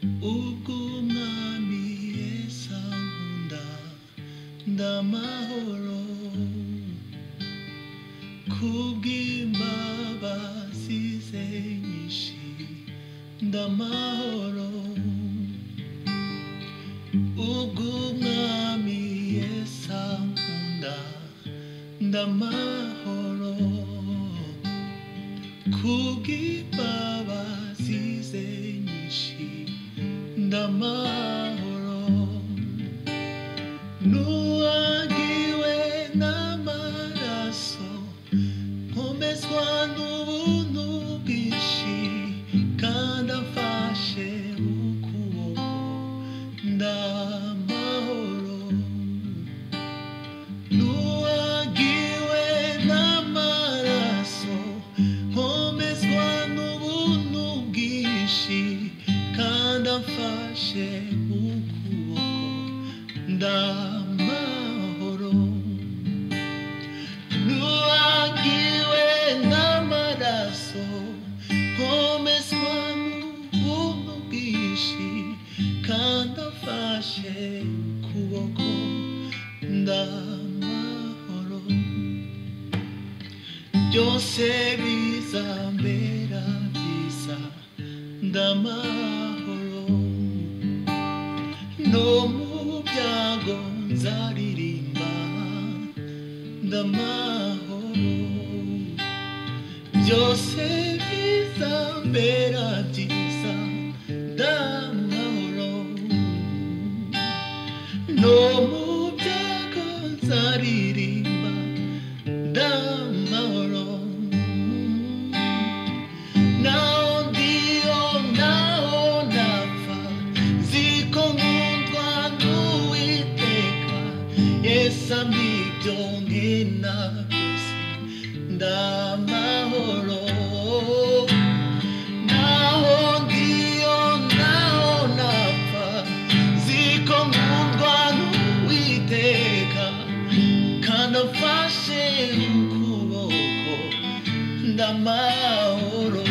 Ugumami esangunda ndamahoro kubw'imbabazi ze nyinshi ndamahoro ugumami esangunda ndamahoro kubw'imbabazi ze nyinshi ndamahoro nuwagiwe n'amaraso nkomezwa n'ubuntu bwinshi kandi amfashe ukuboko ndamahoro nuwagiwe n'amaraso nkomezwa n'ubuntu bwinshi kandi amfashe ukuboko ndamahoro nuwagiwe n'amaraso nkomezwa n'ubuntu bwinshi kandi amfashe ukuboko ndamahoro byose bizambera byiza ndamahoro no mu byago nzaririmba ndamahoro byose bizambera byiza ndamahoro no mu byago nzaririmba ndamahoro naho ndiyo naho napfa ziko nkundwa n'Uwiteka Yesu amibyo nkena byose ndamahoro naho ndiyo naho napfa ziko nkundwa n'Uwiteka kandi amfashe ukuboko ndamahoro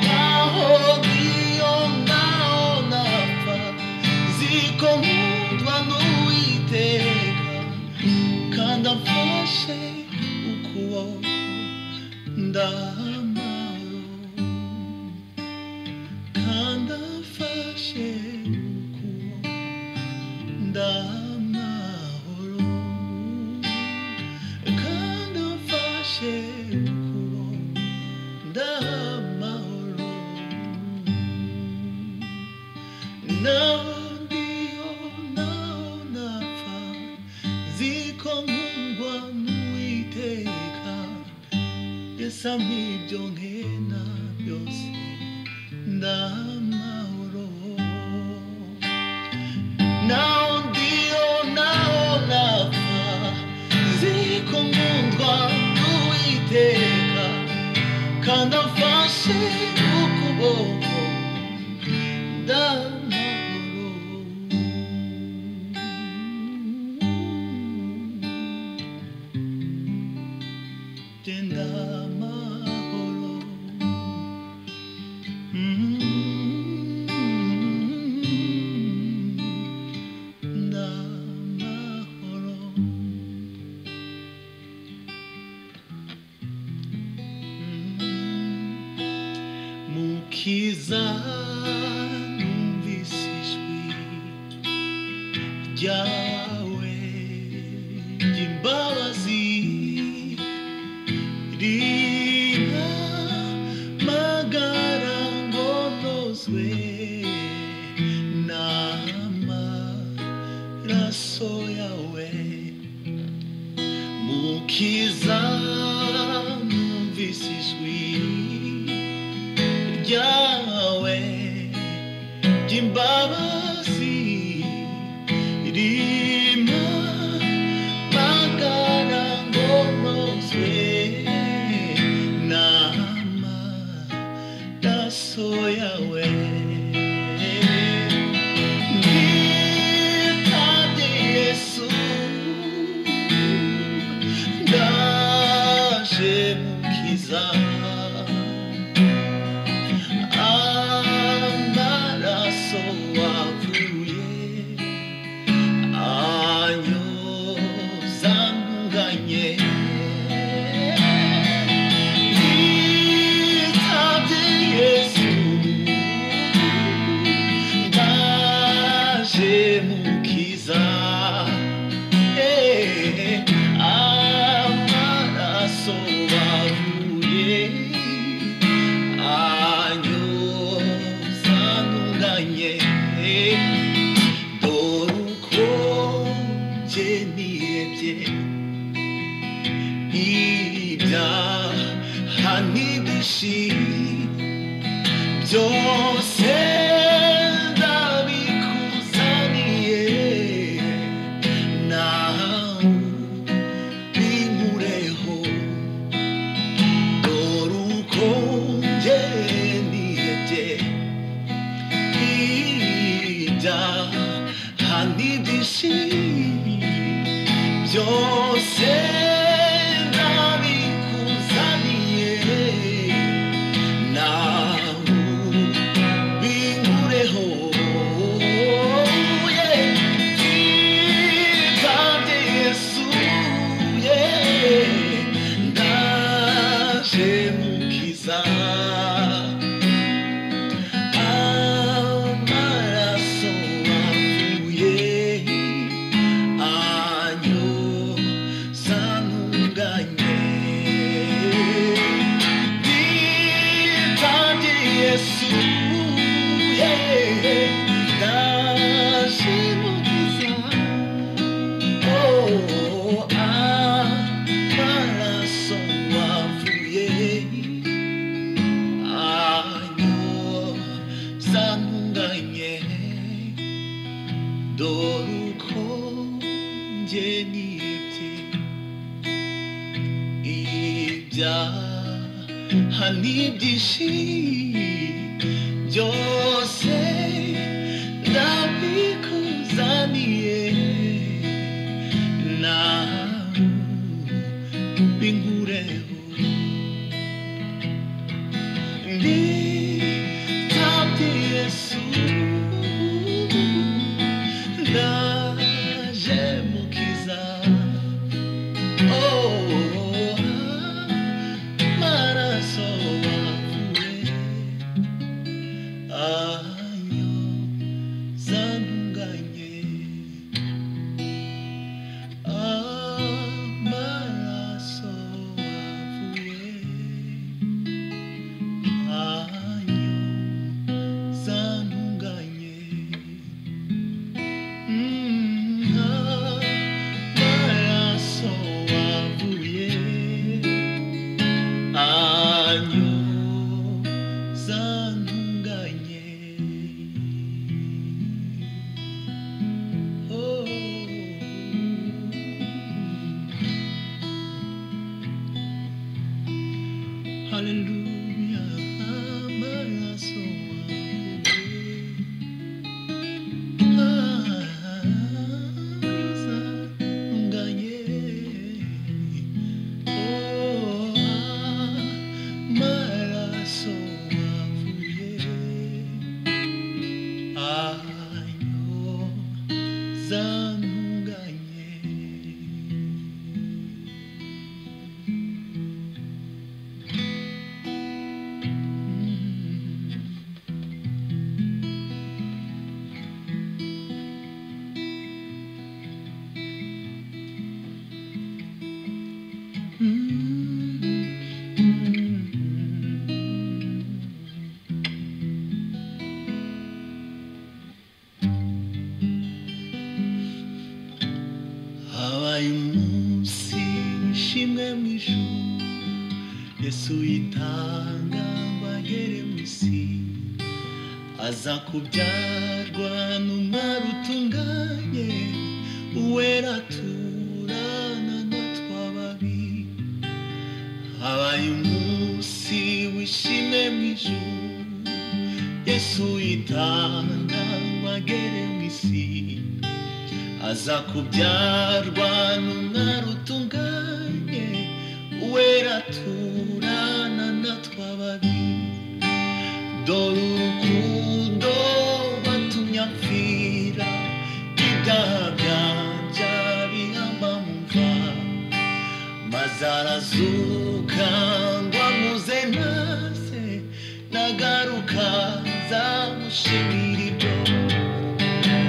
naho ndiyo naho napfa ziko nkundwa n'Uwiteka kandi amfashe ukuboko ndamahoro kandi amfashe ukuboko ndamahoro kandi amfashe ukuboko ndamahoro naho ndiyo naho napfa ziko nkundwa n'Uwiteka Yesu amibyo nkena byose ndamahoro naho ndiyo naho napfa ziko nkundwa n'Uwiteka kandi amfashe ukuboko ndamahoro ndamahoro ndamahoro mukiza numvise ijwi ryawe ry'imbabazi rimpamagara ngo nozwe n'amaraso yawe mukiza numvise ijwi ryawe ry'imbabazi rimpamagara ngo nozwe n'amaraso yawe nitabye Yesu ndaje mukiza n'ibyishimo byose ndabikuzaniye, nawe binkureho. Yitabye Yesu, ndaje mukiza. N'ibyishimo byose ndabikuzaniye, nawe binkureho. Yitabye Yesu, ndaje mukiza. Hallelujah, amaraso azanganye. Amaraso avuye anyozanganye. Habaye umunsi w'ishimwe mu ijuru, Yesu yitanga ngo agere mu isi, aza kubyarwa n'umwari utunganye, uwera turana natwe ababi. Habaye umunsi w'ishimwe mu ijuru, Yesu yitanga ngo agere mu isi, aza kubyarwa n'umwari utunganye, uwera turana natwe ababi. Dore urukundo rwatumye apfira, ibyaha byanjye bihamba mu mva, maze arazuka ngo amuze maze nagaruka nzamushimira ibyo.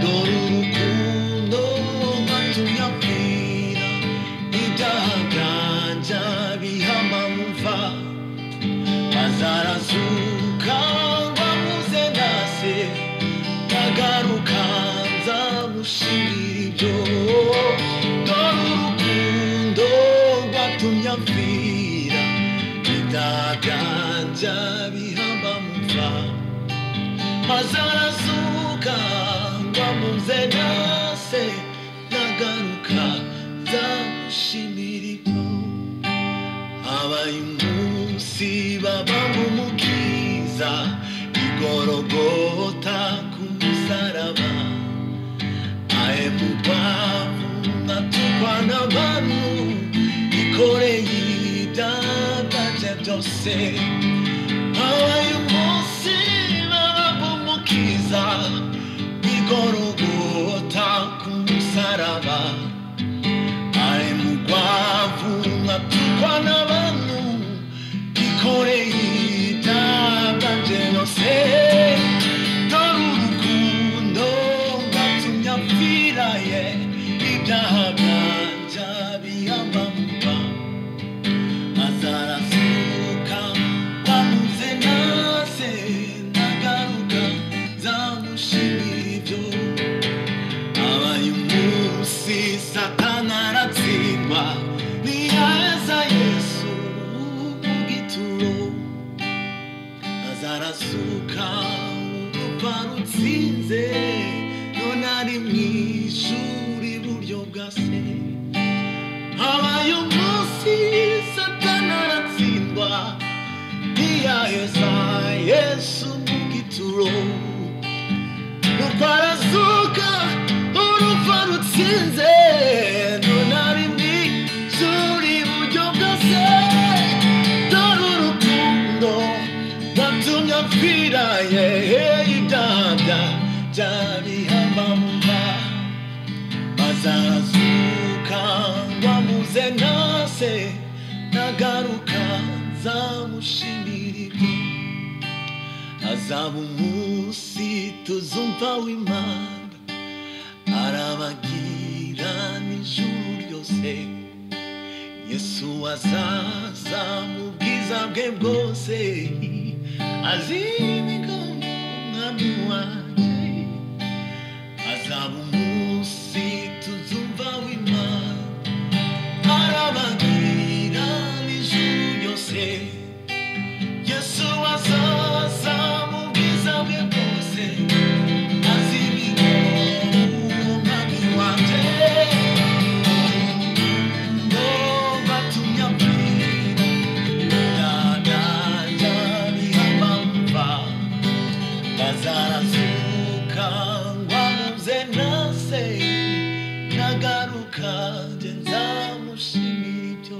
Dore urukundo rwatumye apfira, ibyaha byanjye bihamba mu mva, maze arazuka ngo amuze nase nagaruka nzamushimira ibyo. Dore urukundo rwatumye apfira, ibyaha byanjye bihamba mu mva, maze arazuka ngo amuze nase nagaruka nzamushimira ibyo. Habaye umunsi babamba umukiza, igorogota ku musaraba, bose habaye umunsi babumukiza igorogota ku musaraba ari mu rwavu atukwa n'abantu ikoreye ibyaha byose dore urukundo rwatumye apfira ye ibyaha byanjye biyambamura azarazuka wamuze nase nagaruka zamushimira ibyo abaye umunsi satana aratsindwa niyaheza yesu mu gituro azarazuka urupfa rutsinze none ari mu ishuri iburyo bwa se habaye umunsi satana aratsindwa ntiyaheza yesu mu gituro nuko arazuka urupfa rutsinze none ari mu ishuri iburyo bwa se dore urukundo rwatumye apfira ye ibyaha byabihambamura azarazuka wamuze nase nagaruka nzamushimira ibyo azaba umunsi tuzumva w'Imana arabagira n'ijuru ryose yesu azaza mu bwiza bwe bwose azimika umwami wanjye azaba umunsi tuzumva w'Imana arabagira n'ijuru ryose yesu azaza mu bwiza bwe bwose azimika umwami wanjye batumye apfira byaganja bihambamva azarazuka ngwamuze nase nagaruka nje nzamushimira ibyo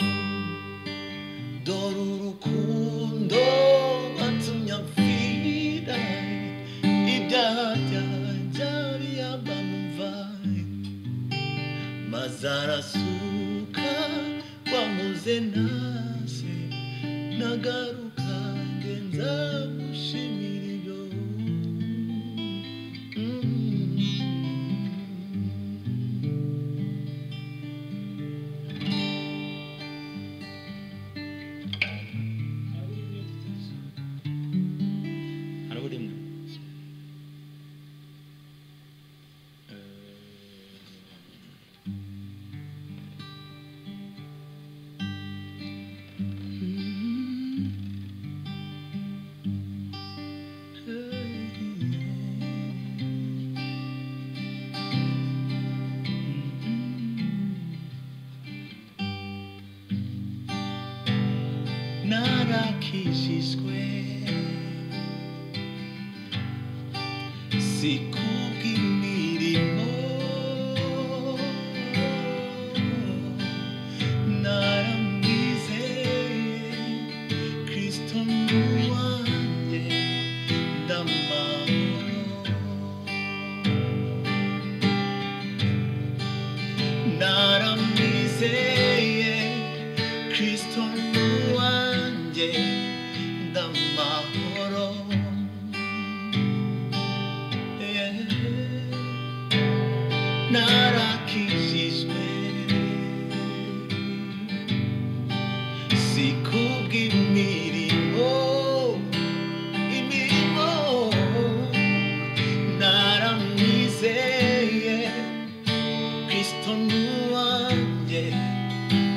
dore urukundo rwatumye apfira ibyaha byanjye biyambamva maze arasuka wamuze nase nagaruka nje nzamushimira ibyo narakijijwe sikubw'imirimo naramwizeye Kristo n'uwanjye ndamahoro naramwizeye Kristo n'uwanjye ndamahoro narakijijwe sikubw'imirimo naramwizeye Kristo n'uwanjye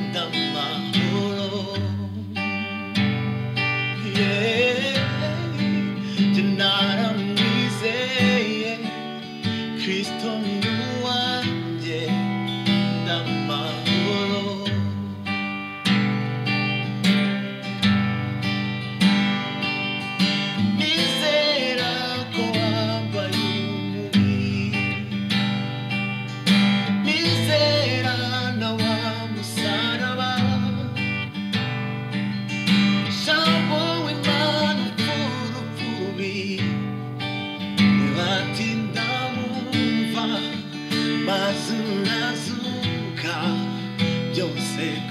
ndamahoro naramwizeye Kristo n'uwanjye byose